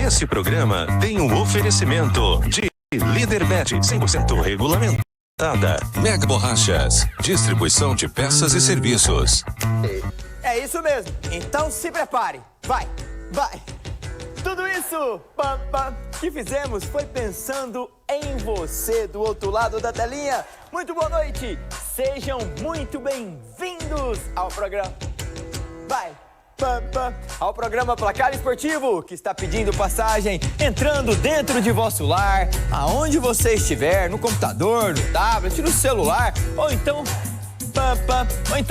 Este programa tem um oferecimento de Líderbet 100% regulamentada. Mega Borrachas, distribuição de peças e serviços. É isso mesmo, então se prepare. Vai. Tudo isso que fizemos foi pensando em você do outro lado da telinha. Muito boa noite, sejam muito bem-vindos ao programa. Ao programa Placar Esportivo, que está pedindo passagem, entrando dentro de vosso lar, aonde você estiver, no computador, no tablet, no celular, ou então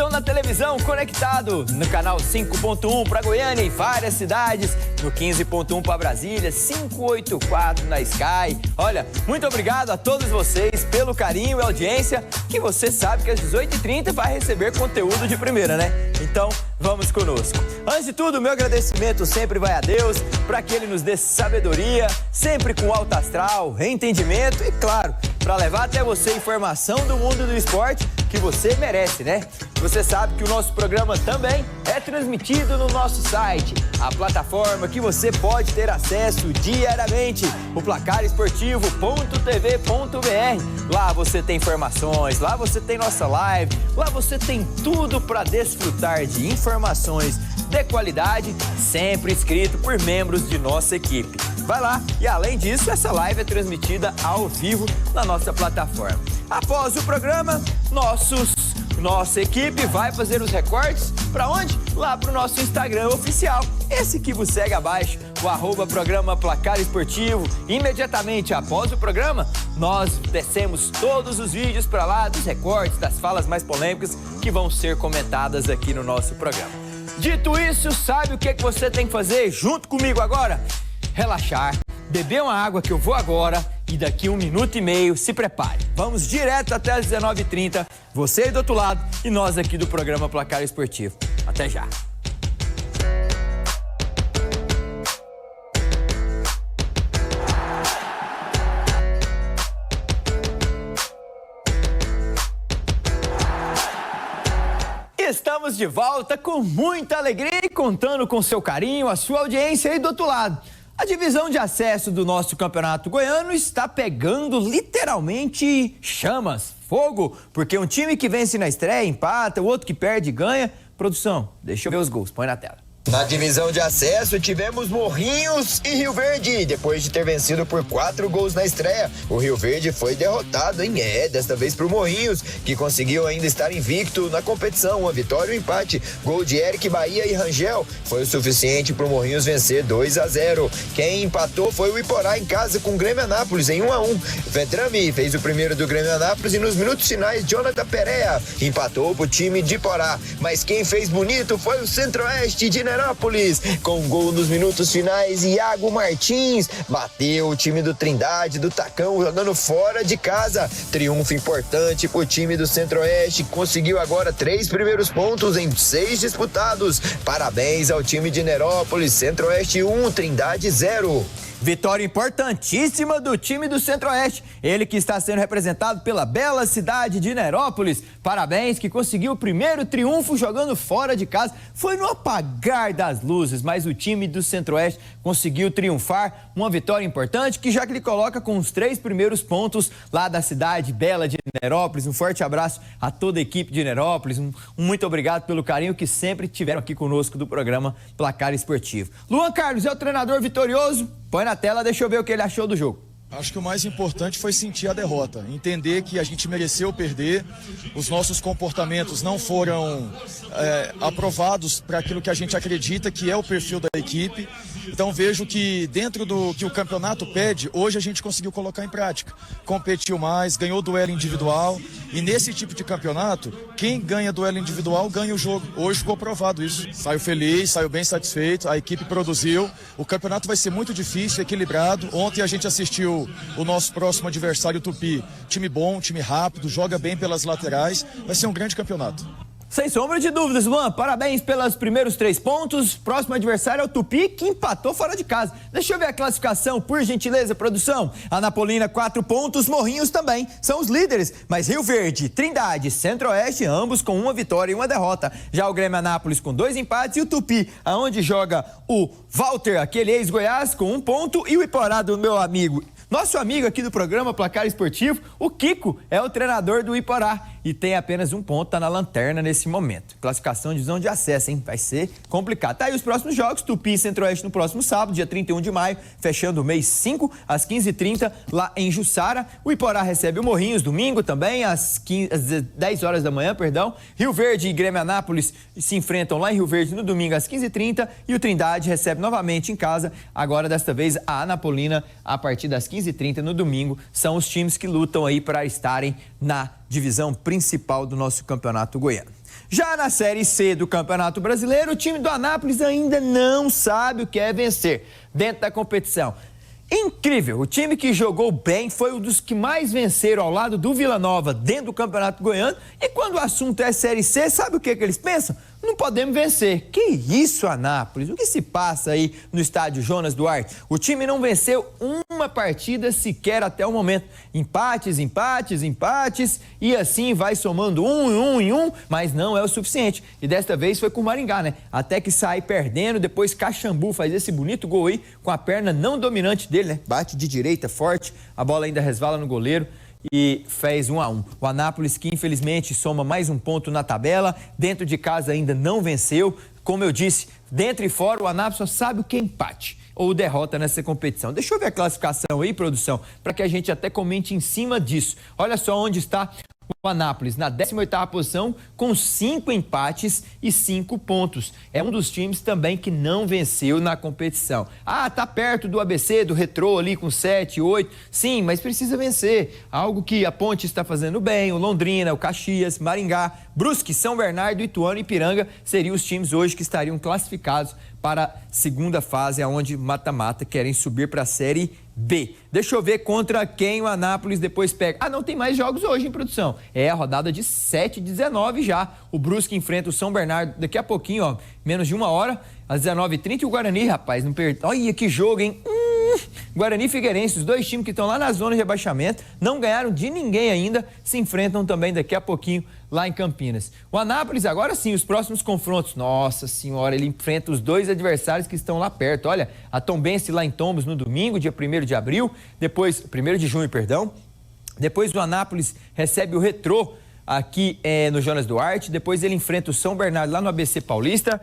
na televisão, conectado no canal 5.1 para Goiânia e várias cidades, no 15.1 para Brasília, 584 na Sky. Olha, muito obrigado a todos vocês pelo carinho e audiência, que você sabe que às 18h30 vai receber conteúdo de primeira, né? Então, vamos conosco. Antes de tudo, meu agradecimento sempre vai a Deus, para que Ele nos dê sabedoria, sempre com alto astral, entendimento e, claro, para levar até você informação do mundo do esporte que você merece, né? Você sabe que o nosso programa também é transmitido no nosso site, a plataforma que você pode ter acesso diariamente, o placaresportivo.tv.br. Lá você tem informações, lá você tem nossa live, lá você tem tudo para desfrutar de informações de qualidade, sempre escrito por membros de nossa equipe. Vai lá e, além disso, essa live é transmitida ao vivo na nossa plataforma. Após o programa, nossa equipe vai fazer os recortes para onde? Lá para o nosso Instagram oficial, esse que você segue abaixo, o @programa Placar Esportivo. Imediatamente após o programa, nós descemos todos os vídeos para lá dos recortes, das falas mais polêmicas que vão ser comentadas aqui no nosso programa. Dito isso, sabe o que você tem que fazer junto comigo agora? Relaxar, beber uma água que eu vou agora e daqui 1 minuto e meio se prepare. Vamos direto até as 19h30, você aí do outro lado e nós aqui do programa Placar Esportivo. Até já. Estamos de volta com muita alegria e contando com seu carinho, a sua audiência aí do outro lado. A divisão de acesso do nosso campeonato goiano está pegando literalmente chamas, fogo, porque um time que vence na estreia empata, o outro que perde ganha. Produção, deixa eu ver os gols, põe na tela. Na divisão de acesso, tivemos Morrinhos e Rio Verde. Depois de ter vencido por 4 gols na estreia, o Rio Verde foi derrotado, hein? Desta vez pro Morrinhos, que conseguiu ainda estar invicto na competição. Uma vitória e um empate. Gol de Eric, Bahia e Rangel foi o suficiente pro Morrinhos vencer 2-0. Quem empatou foi o Iporá em casa com o Grêmio Anápolis em 1-1. Vedrame fez o primeiro do Grêmio Anápolis e nos minutos finais, Jonathan Pereira empatou pro time de Iporá. Mas quem fez bonito foi o Centro-Oeste de Nerópolis, com gol nos minutos finais. Iago Martins bateu o time do Trindade, do Tacão, jogando fora de casa. Triunfo importante pro time do Centro-Oeste, que conseguiu agora 3 primeiros pontos em 6 disputados. Parabéns ao time de Nerópolis. Centro-Oeste 1, Trindade 0. Vitória importantíssima do time do Centro-Oeste, ele que está sendo representado pela bela cidade de Nerópolis. Parabéns, que conseguiu o primeiro triunfo jogando fora de casa. Foi no apagar das luzes, mas o time do Centro-Oeste conseguiu triunfar. Uma vitória importante que já que ele coloca com os 3 primeiros pontos lá da cidade bela de Nerópolis. Um forte abraço a toda a equipe de Nerópolis. Muito obrigado pelo carinho que sempre tiveram aqui conosco do programa Placar Esportivo. Luan Carlos é o treinador vitorioso. Põe na tela, deixa eu ver o que ele achou do jogo. Acho que o mais importante foi sentir a derrota, entender que a gente mereceu perder, os nossos comportamentos não foram aprovados para aquilo que a gente acredita que é o perfil da equipe. Então vejo que dentro do que o campeonato pede, hoje a gente conseguiu colocar em prática. Competiu mais, ganhou duelo individual e nesse tipo de campeonato, quem ganha duelo individual ganha o jogo. Hoje ficou provado isso. Saiu feliz, saiu bem satisfeito, a equipe produziu. O campeonato vai ser muito difícil, equilibrado. Ontem a gente assistiu o nosso próximo adversário, o Tupi. Time bom, time rápido, joga bem pelas laterais. Vai ser um grande campeonato. Sem sombra de dúvidas, Luan. Parabéns pelos primeiros 3 pontos. Próximo adversário é o Tupi, que empatou fora de casa. Deixa eu ver a classificação, por gentileza, produção. Anapolina, 4 pontos. Morrinhos também são os líderes. Mas Rio Verde, Trindade, Centro-Oeste, ambos com 1 vitória e 1 derrota. Já o Grêmio Anápolis com 2 empates. E o Tupi, aonde joga o Walter, aquele ex-Goiás, com 1 ponto. E o Iporá do meu amigo, nosso amigo aqui do programa Placar Esportivo, o Kiko, é o treinador do Iporá e tem apenas 1 ponto, tá na lanterna nesse momento. Classificação de divisão de acesso, hein? Vai ser complicado. Tá aí os próximos jogos, Tupi e Centro-Oeste no próximo sábado, dia 31 de maio, fechando o mês 5, às 15h30, lá em Jussara. O Iporá recebe o Morrinhos domingo também, às 10 horas da manhã, perdão. Rio Verde e Grêmio Anápolis se enfrentam lá em Rio Verde no domingo, às 15h30. E o Trindade recebe novamente em casa, agora desta vez a Anapolina, a partir das 15h30 no domingo. São os times que lutam aí para estarem na divisão principal do nosso campeonato goiano. Já na Série C do Campeonato Brasileiro, o time do Anápolis ainda não sabe o que é vencer dentro da competição. Incrível, o time que jogou bem foi um dos que mais venceram ao lado do Vila Nova dentro do Campeonato Goiano. E quando o assunto é Série C, sabe o que eles pensam? Não podemos vencer. Que isso, Anápolis? O que se passa aí no estádio Jonas Duarte? O time não venceu uma partida sequer até o momento. Empates, e assim vai somando um, mas não é o suficiente. E desta vez foi com o Maringá, né? Até que sai perdendo, depois Caxambu faz esse bonito gol aí com a perna não dominante dele, né? Bate de direita forte, a bola ainda resvala no goleiro e fez 1-1. O Anápolis, que infelizmente soma mais 1 ponto na tabela, dentro de casa ainda não venceu. Como eu disse, dentro e fora, o Anápolis só sabe o que é empate ou derrota nessa competição. Deixa eu ver a classificação aí, produção, para que a gente até comente em cima disso. Olha só onde está o Anápolis, na 18ª posição, com 5 empates e 5 pontos. É um dos times também que não venceu na competição. Ah, tá perto do ABC, do Retrô ali com 7, 8. Sim, mas precisa vencer. Algo que a Ponte está fazendo bem, o Londrina, o Caxias, Maringá, Brusque, São Bernardo, Ituano e Ipiranga seriam os times hoje que estariam classificados para a segunda fase, onde mata-mata querem subir para a Série B. Deixa eu ver contra quem o Anápolis depois pega. Ah, não tem mais jogos hoje em produção. É a rodada de 7-19 já. O Brusque enfrenta o São Bernardo daqui a pouquinho, ó, menos de 1 hora, às 19h30. E o Guarani, rapaz, não perde. Olha que jogo, hein? Guarani e Figueirense, os 2 times que estão lá na zona de rebaixamento, não ganharam de ninguém ainda, se enfrentam também daqui a pouquinho lá em Campinas. O Anápolis, agora sim, os próximos confrontos. Nossa senhora, ele enfrenta os 2 adversários que estão lá perto. Olha, a Tombense lá em Tombos no domingo, dia 1º de abril, depois, 1º de junho, perdão. Depois o Anápolis recebe o Retrô aqui no Jonas Duarte, depois ele enfrenta o São Bernardo lá no ABC Paulista,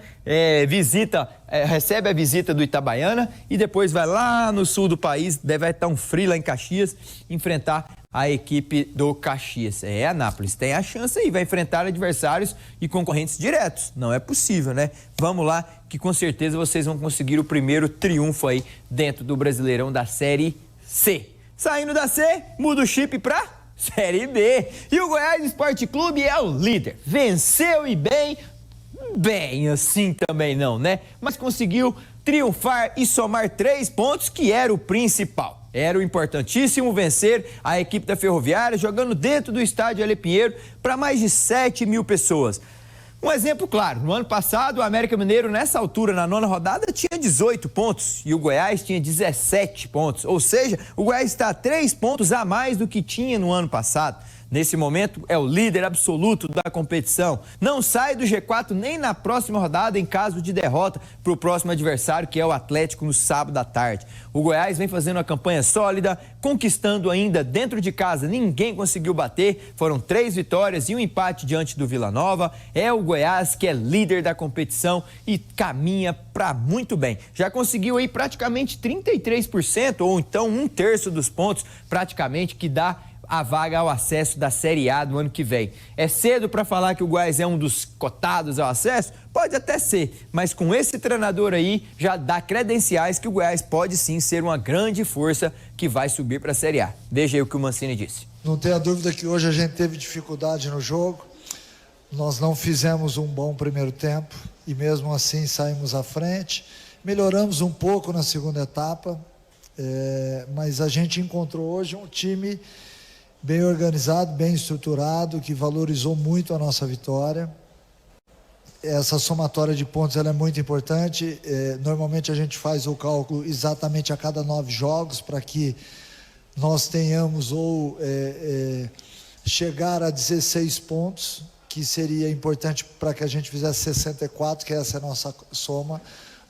recebe a visita do Itabaiana e depois vai lá no sul do país, deve estar um frio lá em Caxias, enfrentar a equipe do Caxias. Anápolis tem a chance aí, vai enfrentar adversários e concorrentes diretos, não é possível, né? Vamos lá, que com certeza vocês vão conseguir o primeiro triunfo aí dentro do Brasileirão da Série C. Saindo da C, muda o chip pra Série B. E o Goiás Esporte Clube é o líder. Venceu e bem assim também não, né? Mas conseguiu triunfar e somar 3 pontos, que era o principal. Era o importantíssimo vencer a equipe da Ferroviária, jogando dentro do estádio Ale Pinheiro para mais de 7 mil pessoas. Um exemplo claro, no ano passado o América Mineiro nessa altura, na 9ª rodada, tinha 18 pontos e o Goiás tinha 17 pontos, ou seja, o Goiás está a 3 pontos a mais do que tinha no ano passado. Nesse momento é o líder absoluto da competição, não sai do G4 nem na próxima rodada em caso de derrota para o próximo adversário, que é o Atlético, no sábado à tarde. O Goiás vem fazendo uma campanha sólida, conquistando ainda dentro de casa, ninguém conseguiu bater, foram 3 vitórias e um empate diante do Vila Nova. É o Goiás que é líder da competição e caminha para muito bem. Já conseguiu aí praticamente 33%, ou então 1/3 dos pontos praticamente, que dá a vaga ao acesso da Série A do ano que vem. É cedo para falar que o Goiás é um dos cotados ao acesso? Pode até ser, mas com esse treinador aí já dá credenciais que o Goiás pode sim ser uma grande força que vai subir para a Série A. Veja aí o que o Mancini disse. Não tenha dúvida que hoje a gente teve dificuldade no jogo, nós não fizemos um bom primeiro tempo e mesmo assim saímos à frente, melhoramos um pouco na segunda etapa, mas a gente encontrou hoje um time bem organizado, bem estruturado, que valorizou muito a nossa vitória. essa somatória de pontos ela é muito importante. Normalmente a gente faz o cálculo exatamente a cada 9 jogos para que nós tenhamos chegar a 16 pontos, que seria importante para que a gente fizesse 64, que essa é a nossa soma.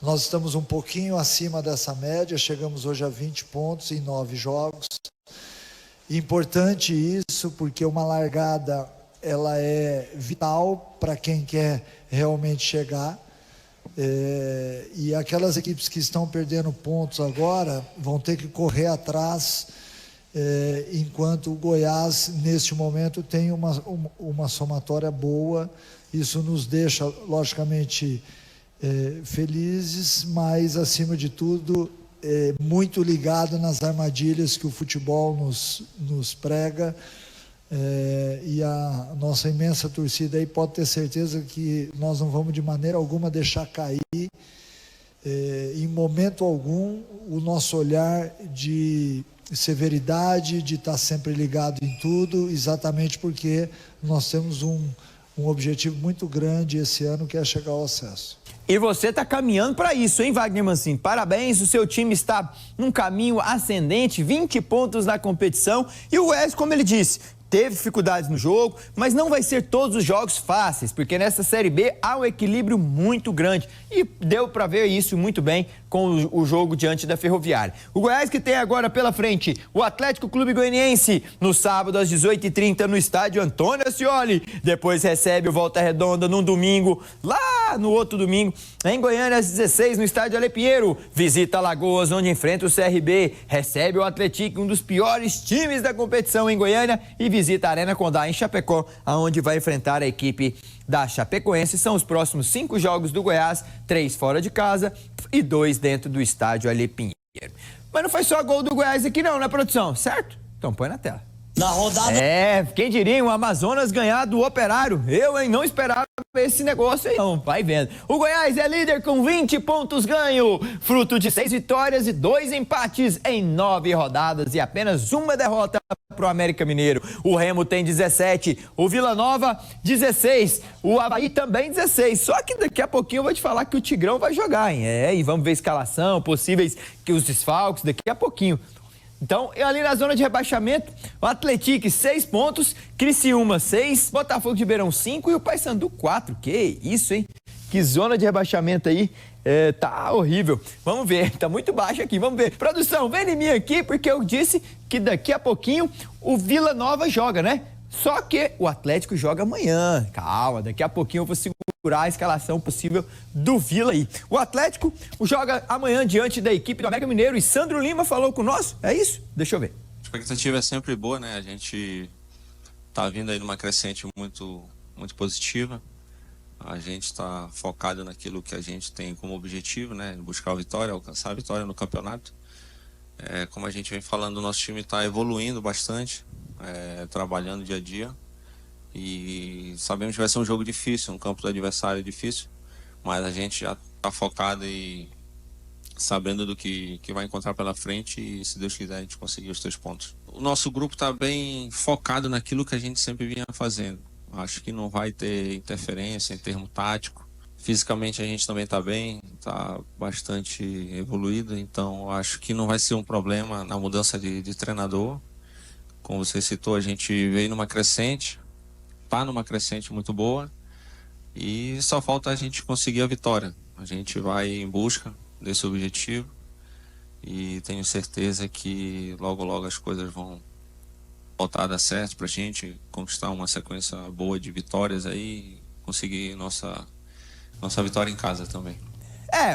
Nós estamos um pouquinho acima dessa média, chegamos hoje a 20 pontos em 9 jogos. Importante isso, porque uma largada ela é vital para quem quer realmente chegar. E aquelas equipes que estão perdendo pontos agora vão ter que correr atrás, enquanto o Goiás, neste momento, tem uma somatória boa. Isso nos deixa, logicamente, felizes, mas, acima de tudo, muito ligado nas armadilhas que o futebol nos prega. E a nossa imensa torcida aí pode ter certeza que nós não vamos de maneira alguma deixar cair, em momento algum, o nosso olhar de severidade, de estar sempre ligado em tudo, exatamente porque nós temos um objetivo muito grande esse ano, que é chegar ao acesso. E você está caminhando para isso, hein, Wagner Mancini? Parabéns, o seu time está num caminho ascendente, 20 pontos na competição. E o Goiás, como ele disse, teve dificuldades no jogo, mas não vai ser todos os jogos fáceis, porque nessa Série B há um equilíbrio muito grande. E deu para ver isso muito bem com o jogo diante da Ferroviária. O Goiás que tem agora pela frente o Atlético Clube Goianiense no sábado às 18h30 no estádio Antônio Ascioli. Depois recebe o Volta Redonda no domingo, lá no outro domingo, em Goiânia às 16 no estádio Ale Pinheiro. Visita Alagoas, onde enfrenta o CRB. Recebe o Atlético, um dos piores times da competição em Goiânia, e visita a Arena Condá em Chapecó, aonde vai enfrentar a equipe da Chapecoense. São os próximos 5 jogos do Goiás, 3 fora de casa e 2 dentro do estádio Ale Pinheiro. Mas não foi só gol do Goiás aqui não, né, produção? Certo? Então põe na tela. Na rodada... quem diria o Amazonas ganhar do Operário? Eu, hein, não esperava esse negócio aí, não. Vai vendo. O Goiás é líder com 20 pontos ganho, fruto de 6 vitórias e 2 empates em 9 rodadas e apenas uma derrota pro América Mineiro. O Remo tem 17, o Vila Nova 16, o Avaí também 16. Só que daqui a pouquinho eu vou te falar que o Tigrão vai jogar, hein? E vamos ver a escalação, possíveis que os desfalques daqui a pouquinho. Então, ali na zona de rebaixamento, o Atlético 6 pontos, Criciúma 6, Botafogo de Ribeirão 5 e o Paysandu 4. Que isso, hein? Que zona de rebaixamento aí, tá horrível. Vamos ver, tá muito baixo aqui, vamos ver. Produção, vem em mim aqui, porque eu disse que daqui a pouquinho o Vila Nova joga, né? Só que o Atlético joga amanhã. Calma, daqui a pouquinho eu vou segurar a escalação possível do Vila aí. O Atlético joga amanhã diante da equipe do América Mineiro e Sandro Lima falou com nós. É isso? Deixa eu ver. A expectativa é sempre boa, né? A gente tá vindo aí numa crescente muito positiva. A gente está focado naquilo que a gente tem como objetivo, né? Buscar a vitória, alcançar a vitória no campeonato. Como a gente vem falando, o nosso time está evoluindo bastante. Trabalhando dia a dia, e sabemos que vai ser um jogo difícil, um campo do adversário difícil, mas a gente já está focado e sabendo do que vai encontrar pela frente, e se Deus quiser a gente conseguir os 3 pontos. O nosso grupo está bem focado naquilo que a gente sempre vinha fazendo. Acho que não vai ter interferência em termo tático. Fisicamente a gente também está bem, está bastante evoluído, então acho que não vai ser um problema na mudança de treinador. Como você citou, a gente veio numa crescente, está numa crescente muito boa, e só falta a gente conseguir a vitória. A gente vai em busca desse objetivo e tenho certeza que logo as coisas vão voltar a dar certo para a gente conquistar uma sequência boa de vitórias aí, e conseguir nossa vitória em casa também.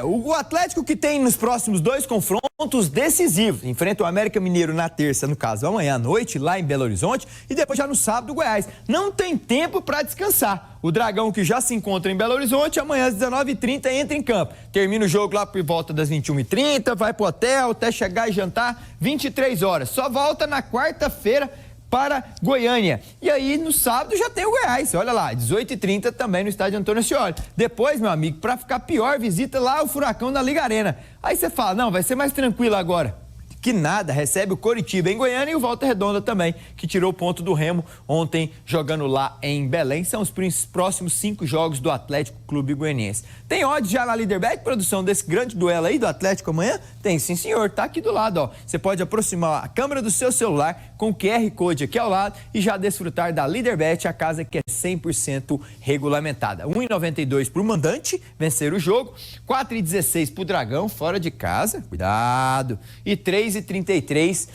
O Atlético que tem nos próximos 2 confrontos decisivos. Enfrenta o América Mineiro na terça, no caso amanhã à noite, lá em Belo Horizonte, e depois já no sábado o Goiás. Não tem tempo para descansar. O Dragão, que já se encontra em Belo Horizonte, amanhã às 19h30 entra em campo. Termina o jogo lá por volta das 21h30, vai pro hotel até chegar e jantar 23 horas. Só volta na quarta-feira para Goiânia. E aí, no sábado, já tem o Goiás. Olha lá, 18h30 também no estádio Antônio Ascioli. Depois, meu amigo, para ficar pior, visita lá o Furacão na Liga Arena. Aí você fala, não, vai ser mais tranquilo agora. que nada, recebe o Coritiba em Goiânia e o Volta Redonda também, que tirou o ponto do Remo ontem jogando lá em Belém. São os próximos 5 jogos do Atlético Clube Goianiense. Tem odds já na Líderbet, produção desse grande duelo aí do Atlético amanhã? Tem sim, senhor, tá aqui do lado, ó. Você pode aproximar a câmera do seu celular com o QR Code aqui ao lado e já desfrutar da Líderbet, a casa que é 100% regulamentada. 1,92 para o mandante vencer o jogo, 4,16 para o Dragão fora de casa, cuidado, e 3,33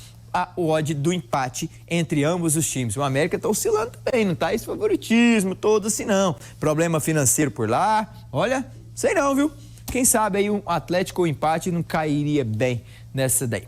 o odd do empate entre ambos os times. O América está oscilando também, não tá esse favoritismo todo assim não. Problema financeiro por lá, olha, sei não, viu? Quem sabe aí um Atlético ou empate não cairia bem nessa daí.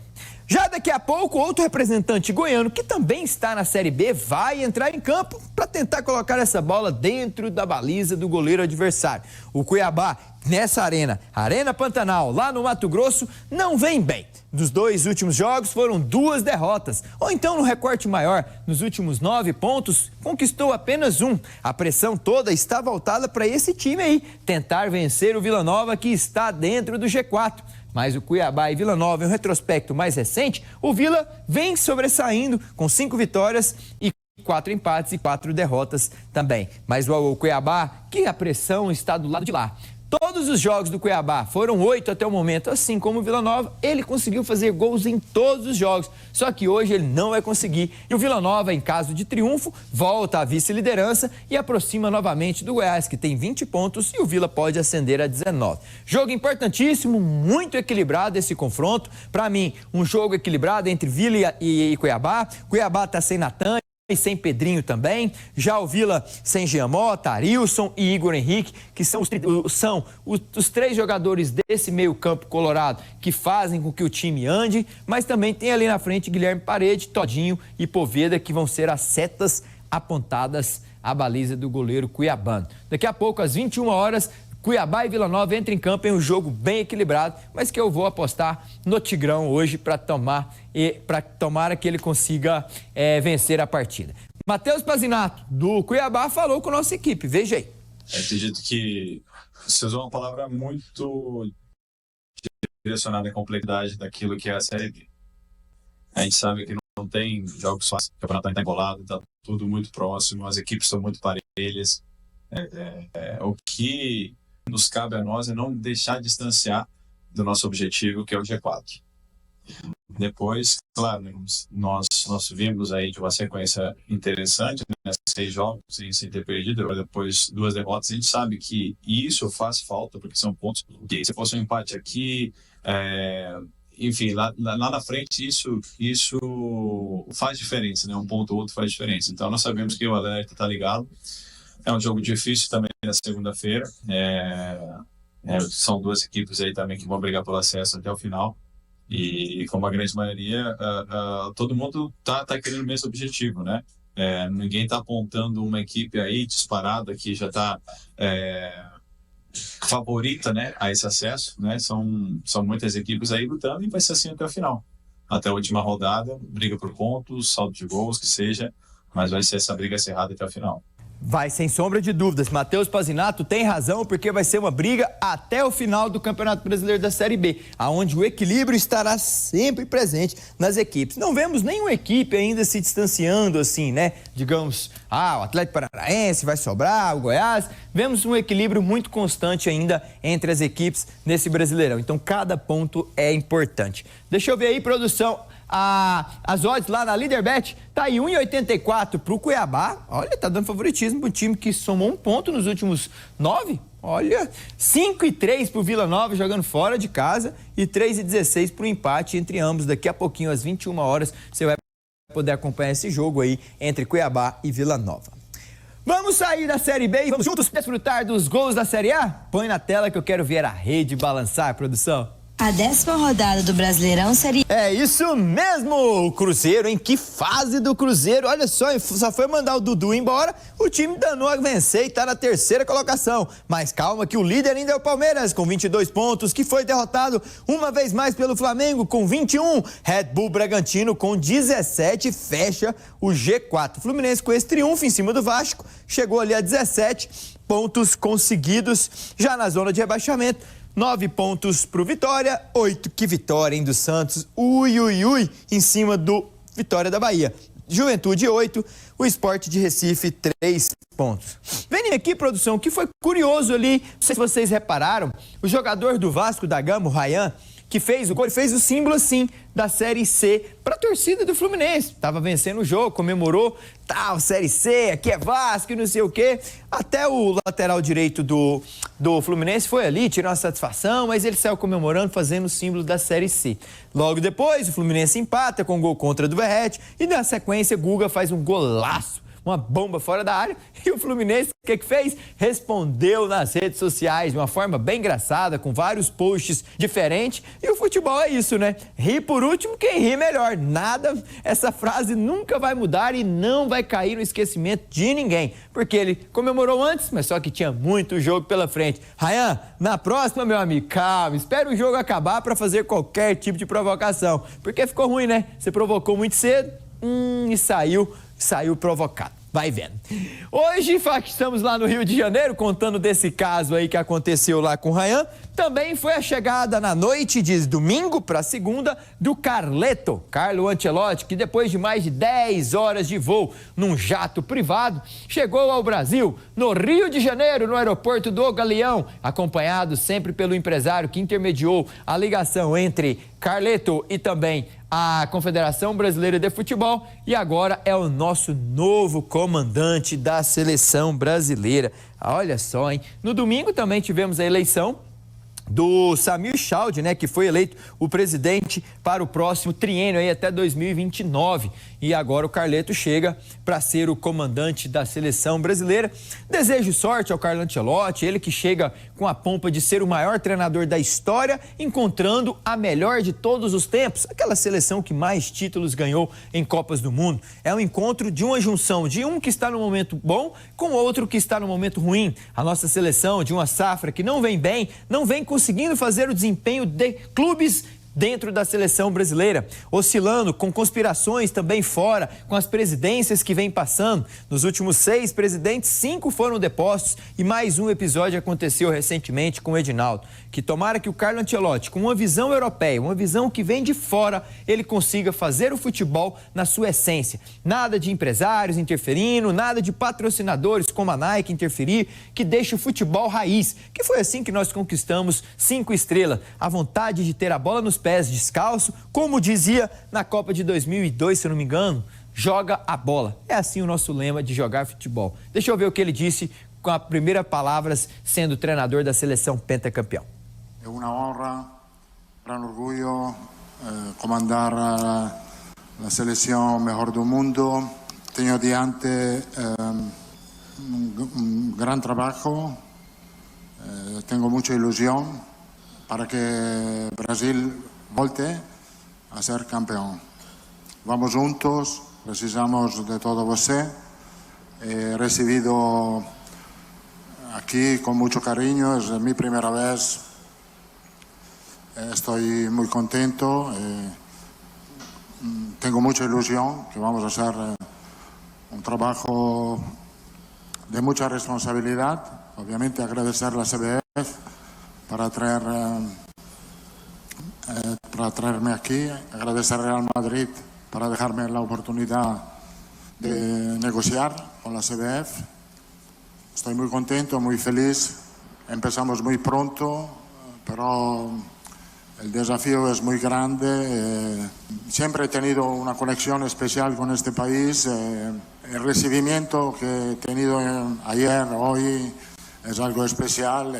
Já daqui a pouco, outro representante goiano, que também está na Série B, vai entrar em campo para tentar colocar essa bola dentro da baliza do goleiro adversário. O Cuiabá, nessa Arena Pantanal, lá no Mato Grosso, não vem bem. Dos 2 últimos jogos foram 2 derrotas. Ou então, no recorte maior, nos últimos 9 pontos, conquistou apenas 1. A pressão toda está voltada para esse time aí, tentar vencer o Vila Nova, que está dentro do G4. Mas o Cuiabá e Vila Nova, em um retrospecto mais recente, o Vila vem sobressaindo com 5 vitórias e 4 empates e 4 derrotas também. Mas o Cuiabá, que a pressão está do lado de lá. Todos os jogos do Cuiabá foram 8 até o momento, assim como o Vila Nova, ele conseguiu fazer gols em todos os jogos. Só que hoje ele não vai conseguir. E o Vila Nova, em caso de triunfo, volta à vice-liderança e aproxima novamente do Goiás, que tem 20 pontos e o Vila pode ascender a 19. Jogo importantíssimo, muito equilibrado esse confronto. Para mim, um jogo equilibrado entre Vila e Cuiabá. Cuiabá está sem Natan e sem Pedrinho também, já o Vila sem Giamota, Arilson e Igor Henrique, que são os 3 jogadores desse meio campo colorado que fazem com que o time ande, mas também tem ali na frente Guilherme Parede, Todinho e Poveda, que vão ser as setas apontadas à baliza do goleiro cuiabano. Daqui a pouco, às 21 horas, Cuiabá e Vila Nova entram em campo em um jogo bem equilibrado, mas que eu vou apostar no Tigrão hoje para tomara que ele consiga vencer a partida. Matheus Pazinato, do Cuiabá, falou com a nossa equipe. Veja aí. Acredito que você usou uma palavra muito direcionada à complexidade daquilo que é a Série B. A gente sabe que não tem jogos fáceis, o campeonato está embolado, está tudo muito próximo, as equipes são muito parelhas. O que nos cabe a nós é não deixar distanciar do nosso objetivo, que é o G4. Depois, claro, nós vimos aí de uma sequência interessante, né? 6 jogos sem ter perdido, depois 2 derrotas. A gente sabe que isso faz falta, porque são pontos que, se fosse um empate aqui, enfim, lá na frente, isso faz diferença, né? Um ponto ou outro faz diferença. Então, nós sabemos que o alerta está ligado. É um jogo difícil também na segunda-feira. São 2 equipes aí também que vão brigar pelo acesso até o final. E como a grande maioria, todo mundo tá querendo o mesmo objetivo, né? Ninguém está apontando uma equipe aí disparada que já está favorita, né, a esse acesso, né? São muitas equipes aí lutando e vai ser assim até o final. Até a última rodada, briga por pontos, saldo de gols, que seja, mas vai ser essa briga acirrada até o final. Vai, sem sombra de dúvidas. Matheus Pazinato tem razão, porque vai ser uma briga até o final do Campeonato Brasileiro da Série B, aonde o equilíbrio estará sempre presente nas equipes. Não vemos nenhuma equipe ainda se distanciando assim, né? Digamos, o Atlético Paranaense vai sobrar, o Goiás. Vemos um equilíbrio muito constante ainda entre as equipes nesse Brasileirão. Então, cada ponto é importante. Deixa eu ver aí, produção. As odds lá na Líderbet, tá aí 1,84 pro Cuiabá. Olha, tá dando favoritismo pro time que somou 1 ponto nos últimos 9. Olha, 5,3 pro Vila Nova jogando fora de casa e 3,16 pro empate entre ambos. Daqui a pouquinho, às 21 horas, você vai poder acompanhar esse jogo aí entre Cuiabá e Vila Nova. Vamos sair da Série B e vamos juntos desfrutar dos gols da Série A? Põe na tela que eu quero ver a rede balançar, produção. A 10ª rodada do Brasileirão seria... É isso mesmo, o Cruzeiro, em que fase do Cruzeiro? Olha só foi mandar o Dudu embora, o time danou a vencer e tá na 3ª colocação. Mas calma que o líder ainda é o Palmeiras, com 22 pontos, que foi derrotado uma vez mais pelo Flamengo, com 21. Red Bull Bragantino, com 17, fecha o G4. Fluminense, com esse triunfo em cima do Vasco, chegou ali a 17 pontos conseguidos, já na zona de rebaixamento. 9 pontos para o Vitória, 8 que Vitória, hein, do Santos. Ui, em cima do Vitória da Bahia. Juventude 8, o Sport de Recife 3 pontos. Vem aqui, produção, que foi curioso ali, não sei se vocês repararam, o jogador do Vasco da Gama, o Ryan, que fez o gol, fez o símbolo assim da Série C para a torcida do Fluminense. Tava vencendo o jogo, comemorou, tal, Série C, aqui é Vasco e não sei o quê. Até o lateral direito do Fluminense foi ali, tirou uma satisfação, mas ele saiu comemorando, fazendo o símbolo da Série C. Logo depois, o Fluminense empata com um gol contra do Verratti e na sequência, Guga faz um golaço. Uma bomba fora da área, e o Fluminense, o que fez? Respondeu nas redes sociais de uma forma bem engraçada, com vários posts diferentes, e o futebol é isso, né? Ri por último, quem ri melhor. Nada, essa frase nunca vai mudar e não vai cair no esquecimento de ninguém, porque ele comemorou antes, mas só que tinha muito jogo pela frente. Ryan, na próxima, meu amigo, calma, espera o jogo acabar para fazer qualquer tipo de provocação, porque ficou ruim, né? Você provocou muito cedo, e saiu provocado. Vai vendo. Hoje, estamos lá no Rio de Janeiro, contando desse caso aí que aconteceu lá com o Ryan. Também foi a chegada na noite de domingo para segunda do Carlo Ancelotti, que depois de mais de 10 horas de voo num jato privado, chegou ao Brasil, no Rio de Janeiro, no aeroporto do Galeão, acompanhado sempre pelo empresário que intermediou a ligação entre Carleto e também a Confederação Brasileira de Futebol, e agora é o nosso novo comandante da seleção brasileira. Olha só, hein? No domingo também tivemos a eleição do Samir Chaldi, né, que foi eleito o presidente para o próximo triênio aí até 2029. E agora o Carleto chega para ser o comandante da seleção brasileira. Desejo sorte ao Carlo Ancelotti, ele que chega com a pompa de ser o maior treinador da história, encontrando a melhor de todos os tempos, aquela seleção que mais títulos ganhou em Copas do Mundo. É um encontro de uma junção de um que está no momento bom com outro que está no momento ruim. A nossa seleção de uma safra que não vem bem, não vem conseguindo fazer o desempenho de clubes dentro da seleção brasileira, oscilando com conspirações também fora, com as presidências que vem passando. Nos últimos 6 presidentes, 5 foram depostos e mais um episódio aconteceu recentemente com o Edinaldo. Que tomara que o Carlo Ancelotti, com uma visão europeia, uma visão que vem de fora, ele consiga fazer o futebol na sua essência. Nada de empresários interferindo, nada de patrocinadores como a Nike interferir, que deixe o futebol raiz, que foi assim que nós conquistamos 5 estrelas. A vontade de ter a bola nos pés descalço, como dizia na Copa de 2002, se eu não me engano, joga a bola. É assim o nosso lema de jogar futebol. Deixa eu ver o que ele disse com as primeiras palavras sendo treinador da seleção pentacampeão. É uma honra, gran orgulho comandar a seleção melhor do mundo. Tenho diante um grande trabalho, tenho muita ilusão para que Brasil volte a ser campeão. Vamos juntos, precisamos de todo você. He recibido aquí con mucho cariño, es mi primera vez. Estoy muy contento. Tengo mucha ilusión que vamos a hacer un trabajo de mucha responsabilidad. Obviamente agradecer a la CBF para traerme aquí, agradecer a Real Madrid para dejarme la oportunidad de negociar con la CBF. Estoy muy contento, muy feliz. Empezamos muy pronto, pero el desafío es muy grande. Siempre he tenido una conexión especial con este país. El recibimiento que he tenido ayer, hoy, es algo especial.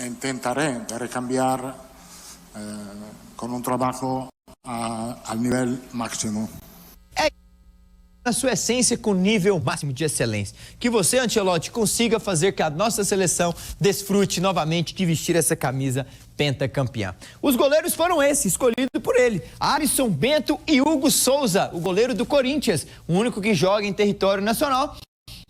Intentaré de recambiar con un trabajo al nivel máximo. Na sua essência, com nível máximo de excelência. Que você, Ancelotti, consiga fazer que a nossa seleção desfrute novamente de vestir essa camisa pentacampeã. Os goleiros foram esses, escolhidos por ele. Alisson, Bento e Hugo Souza, o goleiro do Corinthians, o único que joga em território nacional.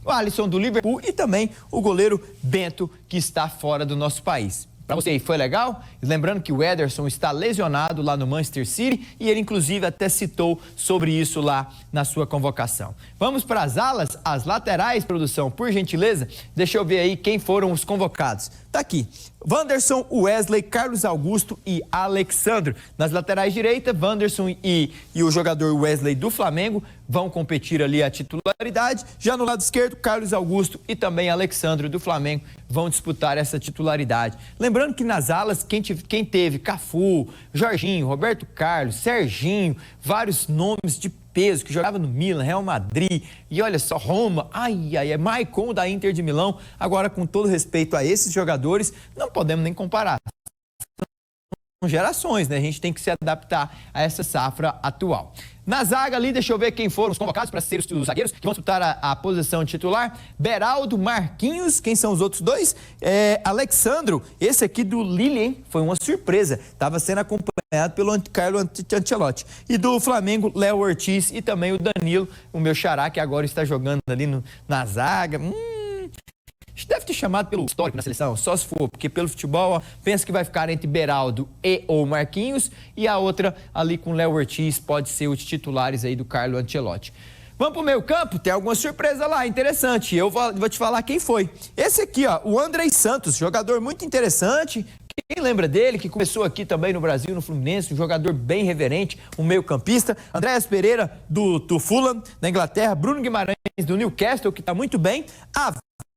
O Alisson do Liverpool e também o goleiro Bento, que está fora do nosso país. Para você aí, foi legal? Lembrando que o Ederson está lesionado lá no Manchester City e ele inclusive até citou sobre isso lá na sua convocação. Vamos para as alas, as laterais, produção, por gentileza. Deixa eu ver aí quem foram os convocados. Tá aqui, Wanderson, Wesley, Carlos Augusto e Alexandro. Nas laterais direita, Wanderson e o jogador Wesley do Flamengo vão competir ali a titularidade. Já no lado esquerdo, Carlos Augusto e também Alexandro do Flamengo vão disputar essa titularidade. Lembrando que nas alas, quem teve Cafu, Jorginho, Roberto Carlos, Serginho, vários nomes de peso, que jogava no Milan, Real Madrid, e olha só, Roma, é Maicon da Inter de Milão. Agora, com todo respeito a esses jogadores, não podemos nem comparar. São gerações, né? A gente tem que se adaptar a essa safra atual. Na zaga ali, deixa eu ver quem foram os convocados para ser os zagueiros que vão disputar a posição titular. Beraldo, Marquinhos, quem são os outros dois? Alexandro, esse aqui do Lille, hein? Foi uma surpresa. Estava sendo acompanhado pelo Carlo Ancelotti. E do Flamengo, Léo Ortiz e também o Danilo, o meu xará, que agora está jogando ali na zaga. Deve ter chamado pelo histórico na seleção, só se for, porque pelo futebol, ó, pensa que vai ficar entre Beraldo e ou Marquinhos, e a outra ali com Léo Ortiz pode ser os titulares aí do Carlo Ancelotti. Vamos pro meio campo, tem alguma surpresa lá, interessante, eu vou te falar quem foi. Esse aqui, ó, o Andrei Santos, jogador muito interessante. Quem lembra dele, que começou aqui também no Brasil, no Fluminense, um jogador bem reverente, um meio-campista. Andréas Pereira, do Fulham, da Inglaterra. Bruno Guimarães, do Newcastle, que está muito bem. A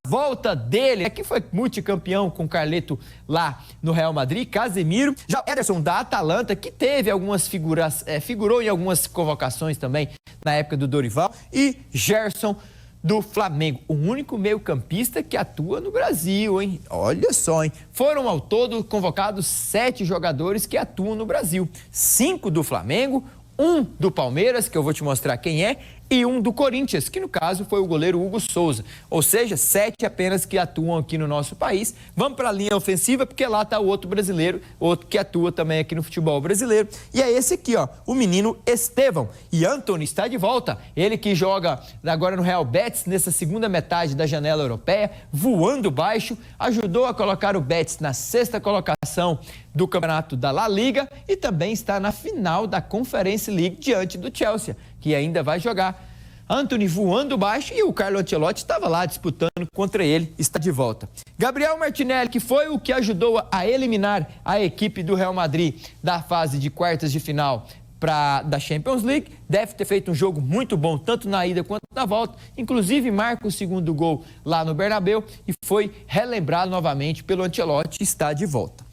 volta dele, que foi multicampeão com Carleto lá no Real Madrid. Casemiro. Já o Ederson, da Atalanta, que teve algumas figuras, figurou em algumas convocações também na época do Dorival. E Gerson, do Flamengo, o único meio-campista que atua no Brasil, hein? Olha só, hein? Foram ao todo convocados 7 jogadores que atuam no Brasil. 5 do Flamengo, 1 do Palmeiras, que eu vou te mostrar quem é, e 1 do Corinthians, que no caso foi o goleiro Hugo Souza. Ou seja, 7 apenas que atuam aqui no nosso país. Vamos para a linha ofensiva, porque lá está o outro brasileiro, outro que atua também aqui no futebol brasileiro. E é esse aqui, ó, o menino Estevão. E Antony está de volta. Ele que joga agora no Real Betis, nessa segunda metade da janela europeia, voando baixo, ajudou a colocar o Betis na 6ª colocação do campeonato da La Liga e também está na final da Conference League diante do Chelsea, que ainda vai jogar. Antony voando baixo e o Carlo Ancelotti estava lá disputando contra ele, está de volta. Gabriel Martinelli, que foi o que ajudou a eliminar a equipe do Real Madrid da fase de quartas de final da Champions League, deve ter feito um jogo muito bom, tanto na ida quanto na volta, inclusive marca o segundo gol lá no Bernabéu e foi relembrado novamente pelo Ancelotti e está de volta.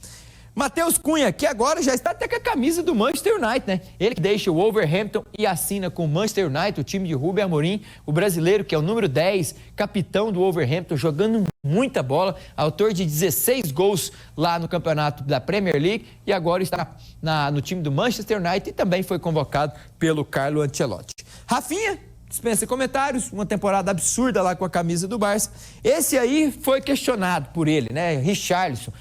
Matheus Cunha, que agora já está até com a camisa do Manchester United, né? Ele que deixa o Wolverhampton e assina com o Manchester United, o time de Rubem Amorim, o brasileiro que é o número 10, capitão do Wolverhampton, jogando muita bola, autor de 16 gols lá no campeonato da Premier League e agora está no time do Manchester United e também foi convocado pelo Carlo Ancelotti. Rafinha, dispensa comentários, uma temporada absurda lá com a camisa do Barça. Esse aí foi questionado por ele, né? Richarlison.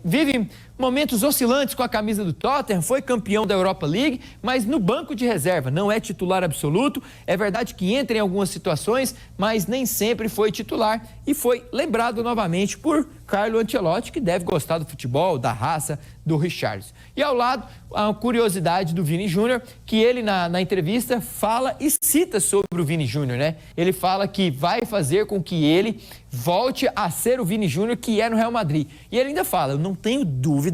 Vive momentos oscilantes com a camisa do Tottenham, foi campeão da Europa League, mas no banco de reserva, não é titular absoluto. É verdade que entra em algumas situações, mas nem sempre foi titular e foi lembrado novamente por Carlo Ancelotti, que deve gostar do futebol, da raça do Richarlison. E ao lado, a curiosidade do Vini Júnior, que ele na entrevista fala e cita sobre o Vini Júnior, né? Ele fala que vai fazer com que ele volte a ser o Vini Júnior que é no Real Madrid. E ele ainda fala, eu não tenho dúvidas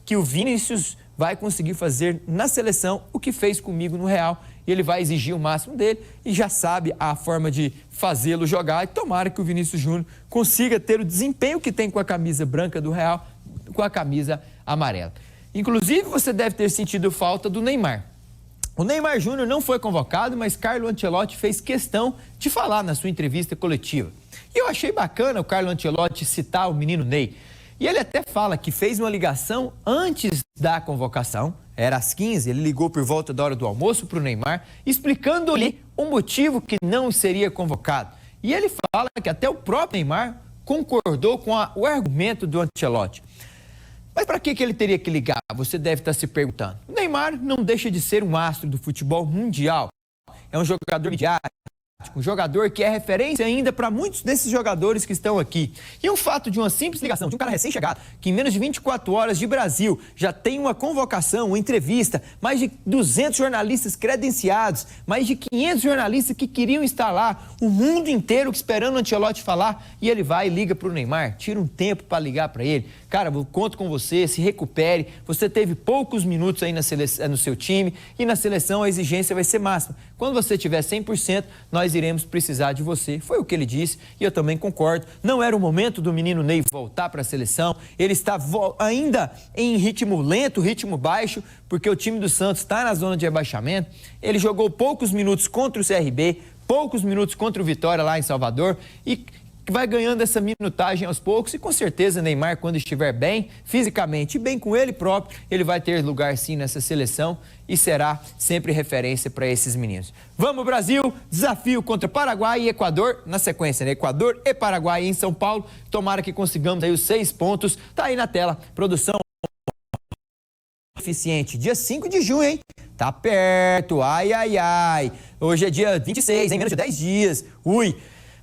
que o Vinícius vai conseguir fazer na seleção o que fez comigo no Real. E ele vai exigir o máximo dele e já sabe a forma de fazê-lo jogar. E tomara que o Vinícius Júnior consiga ter o desempenho que tem com a camisa branca do Real, com a camisa amarela. Inclusive, você deve ter sentido falta do Neymar. O Neymar Júnior não foi convocado, mas Carlo Ancelotti fez questão de falar na sua entrevista coletiva. E eu achei bacana o Carlo Ancelotti citar o menino Ney. E ele até fala que fez uma ligação antes da convocação, era às 15, ele ligou por volta da hora do almoço para o Neymar, explicando-lhe o motivo que não seria convocado. E ele fala que até o próprio Neymar concordou com o argumento do Ancelotti. Mas para que ele teria que ligar? Você deve estar se perguntando. O Neymar não deixa de ser um astro do futebol mundial. É um jogador midiático, um jogador que é referência ainda para muitos desses jogadores que estão aqui. E o fato de uma simples ligação de um cara recém-chegado, que em menos de 24 horas de Brasil já tem uma convocação, uma entrevista, mais de 200 jornalistas credenciados, mais de 500 jornalistas que queriam estar lá, o mundo inteiro esperando o Ancelotti falar, e ele vai e liga para o Neymar, tira um tempo para ligar para ele. Cara, eu conto com você, se recupere, você teve poucos minutos aí no seu time e na seleção a exigência vai ser máxima. Quando você tiver 100%, nós iremos precisar de você. Foi o que ele disse e eu também concordo. Não era o momento do menino Ney voltar para a seleção. Ele está ainda em ritmo lento, ritmo baixo, porque o time do Santos está na zona de rebaixamento. Ele jogou poucos minutos contra o CRB, poucos minutos contra o Vitória lá em Salvador e vai ganhando essa minutagem aos poucos e com certeza Neymar, quando estiver bem, fisicamente e bem com ele próprio, ele vai ter lugar sim nessa seleção e será sempre referência para esses meninos. Vamos Brasil, desafio contra Paraguai e Equador, na sequência, né? Equador e Paraguai em São Paulo, tomara que consigamos aí os 6 pontos, tá aí na tela, produção eficiente, dia 5 de junho, hein? Tá perto, ai, ai, ai, hoje é dia 26, em menos de 10 dias, ui.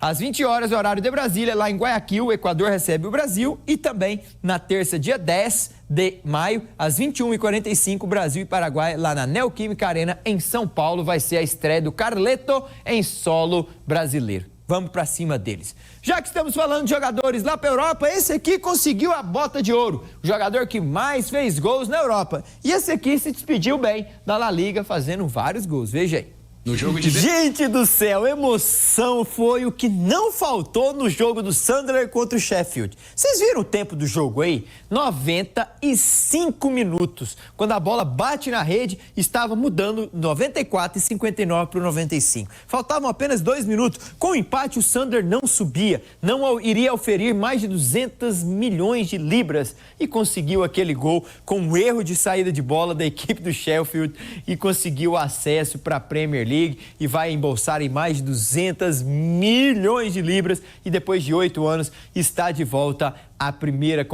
Às 20 horas, horário de Brasília, lá em Guayaquil, o Equador recebe o Brasil. E também, na terça, dia 10 de maio, às 21h45, Brasil e Paraguai, lá na Neoquímica Arena, em São Paulo, vai ser a estreia do Carleto em solo brasileiro. Vamos pra cima deles. Já que estamos falando de jogadores lá pra Europa, esse aqui conseguiu a bota de ouro. O jogador que mais fez gols na Europa. E esse aqui se despediu bem da La Liga, fazendo vários gols. Veja aí. No jogo de... Gente do céu, emoção foi o que não faltou no jogo do Sunderland contra o Sheffield. Vocês viram o tempo do jogo aí? 95 minutos. Quando a bola bate na rede, estava mudando 94 e 59 para o 95. Faltavam apenas 2 minutos. Com o empate, o Sunderland não subia. Não iria oferir mais de 200 milhões de libras. E conseguiu aquele gol com um erro de saída de bola da equipe do Sheffield e conseguiu acesso para a Premier League e vai embolsar em mais de 200 milhões de libras e depois de 8 anos está de volta à primeira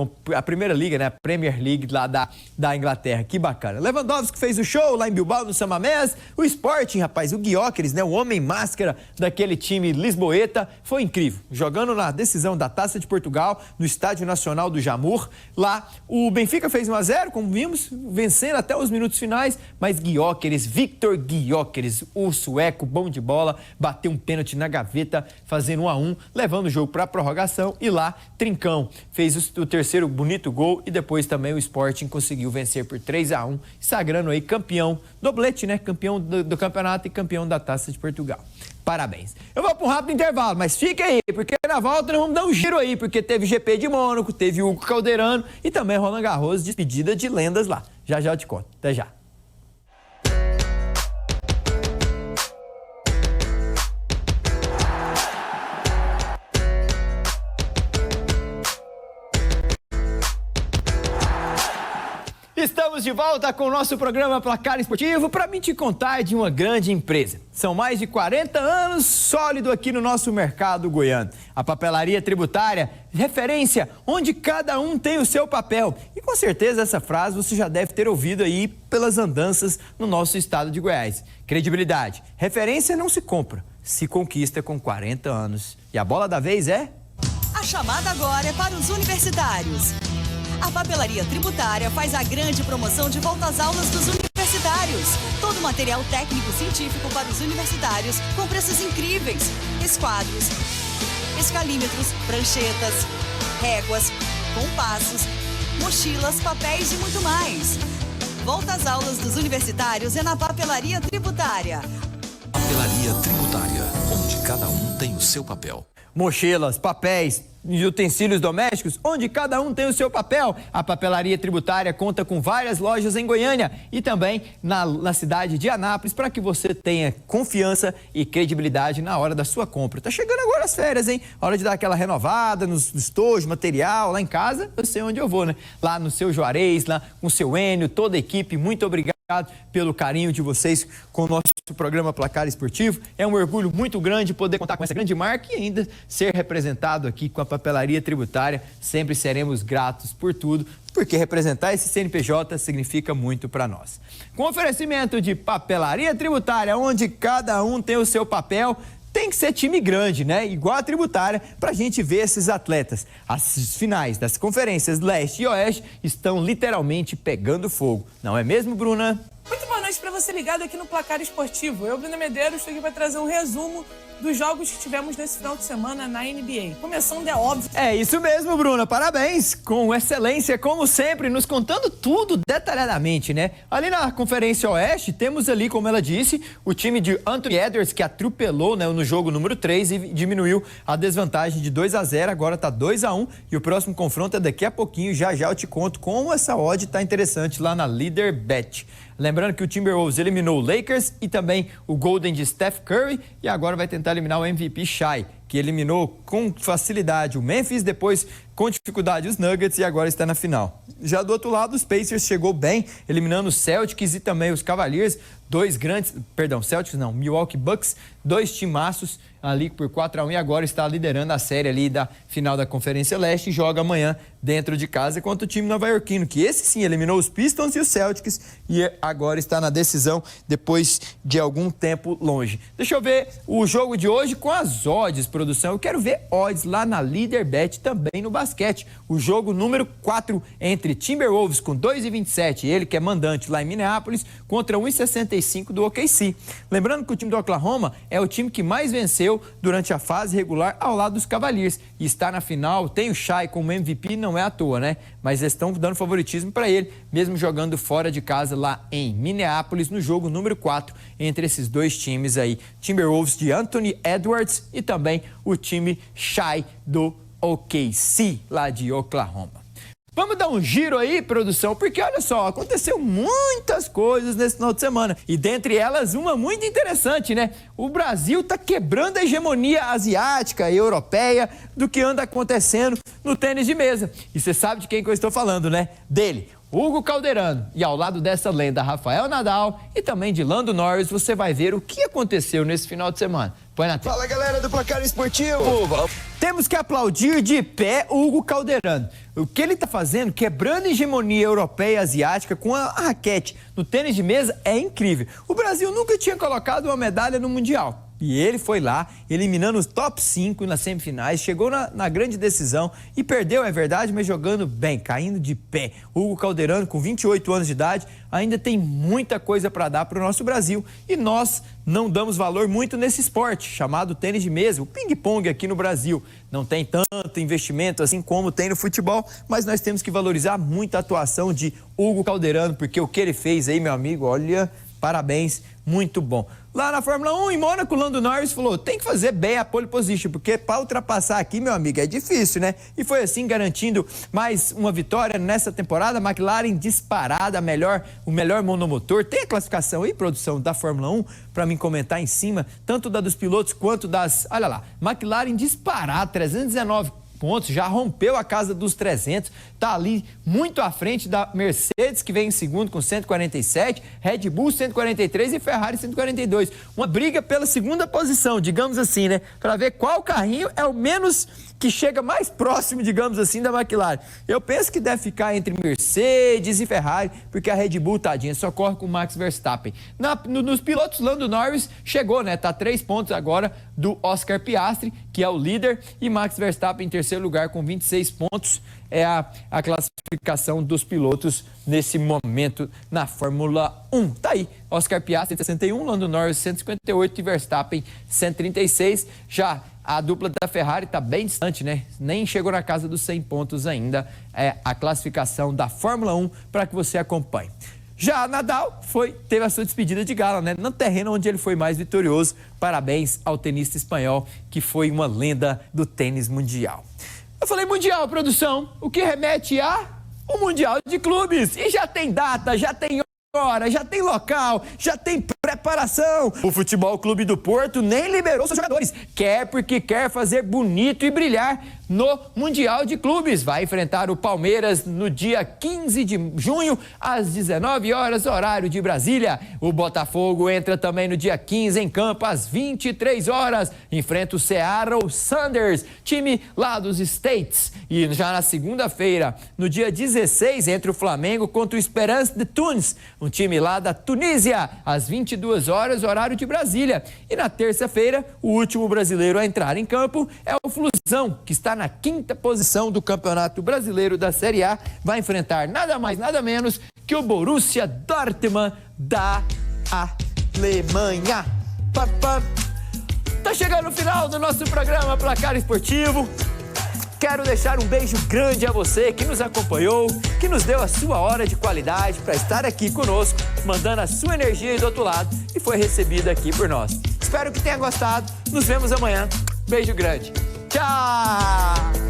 liga, né? A Premier League lá da Inglaterra. Que bacana. Lewandowski fez o show lá em Bilbao, no San Mamés. O Sporting, rapaz, o Gyökeres, né? O homem máscara daquele time lisboeta, foi incrível. Jogando na decisão da Taça de Portugal, no Estádio Nacional do Jamur. Lá, o Benfica fez 1-0, como vimos, vencendo até os minutos finais, mas Gyökeres, Victor Gyökeres, o sueco, bom de bola, bateu um pênalti na gaveta, fazendo 1-1, levando o jogo para a prorrogação e lá, Trincão fez o terceiro bonito gol e depois também o Sporting conseguiu vencer por 3-1, sagrando aí campeão, doblete, né? Campeão do campeonato e campeão da Taça de Portugal. Parabéns. Eu vou para um rápido intervalo, mas fica aí, porque na volta nós vamos dar um giro aí, porque teve GP de Mônaco, teve o Hugo Calderano e também Roland Garros, despedida de lendas lá. Já já eu te conto. Até já. Estamos de volta com o nosso programa Placar Esportivo para me te contar de uma grande empresa. São mais de 40 anos sólido aqui no nosso mercado goiano. A Papelaria Tributária, referência onde cada um tem o seu papel. E com certeza essa frase você já deve ter ouvido aí pelas andanças no nosso estado de Goiás. Credibilidade. Referência não se compra, se conquista com 40 anos. E a bola da vez é... A chamada agora é para os universitários. A Papelaria Tributária faz a grande promoção de volta às aulas dos universitários. Todo material técnico-científico para os universitários com preços incríveis. Esquadros, escalímetros, pranchetas, réguas, compassos, mochilas, papéis e muito mais. Volta às aulas dos universitários é na Papelaria Tributária. Papelaria Tributária, onde cada um tem o seu papel. Mochilas, papéis e utensílios domésticos, onde cada um tem o seu papel. A Papelaria Tributária conta com várias lojas em Goiânia e também na cidade de Anápolis para que você tenha confiança e credibilidade na hora da sua compra. Tá chegando agora as férias, hein? Hora de dar aquela renovada nos estojos, material, lá em casa, eu sei onde eu vou, né? Lá no seu Juarez, lá com o seu Enio, toda a equipe, muito obrigado pelo carinho de vocês com o nosso programa Placar Esportivo. É um orgulho muito grande poder contar com essa grande marca e ainda ser representado aqui com a Papelaria Tributária. Sempre seremos gratos por tudo, porque representar esse CNPJ significa muito para nós. Com oferecimento de Papelaria Tributária, onde cada um tem o seu papel, tem que ser time grande, né? Igual a Tributária, pra gente ver esses atletas. As finais das conferências Leste e Oeste estão literalmente pegando fogo. Não é mesmo, Bruna? Muito boa noite para você ligado aqui no Placar Esportivo. Eu, Bruna Medeiros, estou aqui para trazer um resumo dos jogos que tivemos nesse final de semana na NBA. Começando, é óbvio. É isso mesmo, Bruna. Parabéns. Com excelência, como sempre, nos contando tudo detalhadamente, né? Ali na Conferência Oeste, temos ali, como ela disse, o time de Anthony Edwards, que atropelou, né, no jogo número 3 e diminuiu a desvantagem de 2-0. Agora tá 2-1 e o próximo confronto é daqui a pouquinho. Já eu te conto como essa odd tá interessante lá na Leader Bet. Lembrando que o Timberwolves eliminou o Lakers e também o Golden de Steph Curry e agora vai tentar eliminar o MVP Shai, que eliminou com facilidade o Memphis, depois com dificuldade os Nuggets e agora está na final. Já do outro lado, os Pacers chegou bem, eliminando os Celtics e também os Cavaliers, Milwaukee Bucks, 2 timaços ali por 4-1 e agora está liderando a série ali da final da Conferência Leste e joga amanhã dentro de casa contra o time nova-iorquino, que esse sim eliminou os Pistons e os Celtics e agora está na decisão depois de algum tempo longe. Deixa eu ver o jogo de hoje com as odds, produção. Eu quero ver odds lá na Leader Bet também no basquete. O jogo número 4 entre Timberwolves com 2,27, ele que é mandante lá em Minneapolis, contra 1,65 do OKC. Lembrando que o time do Oklahoma é o time que mais venceu durante a fase regular ao lado dos Cavaliers e está na final, tem o Shai como MVP, não é à toa, né? Mas eles estão dando favoritismo para ele, mesmo jogando fora de casa lá em Minneapolis, no jogo número 4 entre esses dois times aí, Timberwolves de Anthony Edwards e também o time Shai do OKC, lá de Oklahoma. Vamos dar um giro aí, produção, porque olha só, aconteceu muitas coisas nesse final de semana e dentre elas uma muito interessante, né? O Brasil tá quebrando a hegemonia asiática e europeia do que anda acontecendo no tênis de mesa. E você sabe de quem que eu estou falando, né? Dele, Hugo Calderano. E ao lado dessa lenda, Rafael Nadal e também de Lando Norris, você vai ver o que aconteceu nesse final de semana. Põe na tela. Fala, galera do Placar Esportivo. Temos que aplaudir de pé o Hugo Calderano. O que ele está fazendo, quebrando a hegemonia europeia e asiática com a raquete no tênis de mesa, é incrível. O Brasil nunca tinha colocado uma medalha no Mundial. E ele foi lá, eliminando os top 5 nas semifinais, chegou na grande decisão e perdeu, é verdade, mas jogando bem, caindo de pé. Hugo Calderano, com 28 anos de idade, ainda tem muita coisa para dar para o nosso Brasil. E nós não damos valor muito nesse esporte, chamado tênis de mesa, o ping-pong aqui no Brasil. Não tem tanto investimento assim como tem no futebol, mas nós temos que valorizar muito a atuação de Hugo Calderano, porque o que ele fez aí, meu amigo, olha, parabéns, muito bom. Lá na Fórmula 1, em Mônaco, o Lando Norris falou, tem que fazer bem a pole position, porque para ultrapassar aqui, meu amigo, é difícil, né? E foi assim, garantindo mais uma vitória nessa temporada. A McLaren disparada, o melhor monomotor. Tem a classificação aí, produção, da Fórmula 1, para mim comentar em cima, tanto da dos pilotos quanto das... Olha lá, McLaren disparada, 319 pontos, já rompeu a casa dos 300, tá ali muito à frente da Mercedes, que vem em segundo com 147, Red Bull 143 e Ferrari 142. Uma briga pela segunda posição, digamos assim, né? Para ver qual carrinho é o menos que chega mais próximo, digamos assim, da McLaren. Eu penso que deve ficar entre Mercedes e Ferrari, porque a Red Bull, tadinha, só corre com o Max Verstappen. Nos pilotos, Lando Norris chegou, né? Tá 3 pontos agora do Oscar Piastri, que é o líder, e Max Verstappen em terceiro lugar com 26 pontos. É a classificação dos pilotos nesse momento na Fórmula 1. Tá aí, Oscar Piastri 161, Lando Norris 158 e Verstappen 136. Já a dupla da Ferrari está bem distante, né? Nem chegou na casa dos 100 pontos ainda. É a classificação da Fórmula 1 para que você acompanhe. Já Nadal teve a sua despedida de gala, né? No terreno onde ele foi mais vitorioso. Parabéns ao tenista espanhol, que foi uma lenda do tênis mundial. Eu falei mundial, produção, o que remete o Mundial de Clubes. E já tem data, já tem hora, já tem local, já tem preparação. O Futebol Clube do Porto nem liberou seus jogadores. Quer porque quer fazer bonito e brilhar no Mundial de Clubes. Vai enfrentar o Palmeiras no dia 15 de junho, às 19 horas, horário de Brasília. O Botafogo entra também no dia 15 em campo, às 23 horas. Enfrenta o Seattle Sounders, time lá dos States. E já na segunda-feira, no dia 16, entra o Flamengo contra o Esperance de Tunis, um time lá da Tunísia, às 22 horas, horário de Brasília. E na terça-feira, o último brasileiro a entrar em campo é o Flusão, que está na 5ª posição do Campeonato Brasileiro da Série A. Vai enfrentar nada mais, nada menos que o Borussia Dortmund da Alemanha. Tá chegando o final do nosso programa Placar Esportivo. Quero deixar um beijo grande a você que nos acompanhou, que nos deu a sua hora de qualidade para estar aqui conosco, mandando a sua energia aí do outro lado e foi recebida aqui por nós. Espero que tenha gostado. Nos vemos amanhã. Beijo grande. Tchau!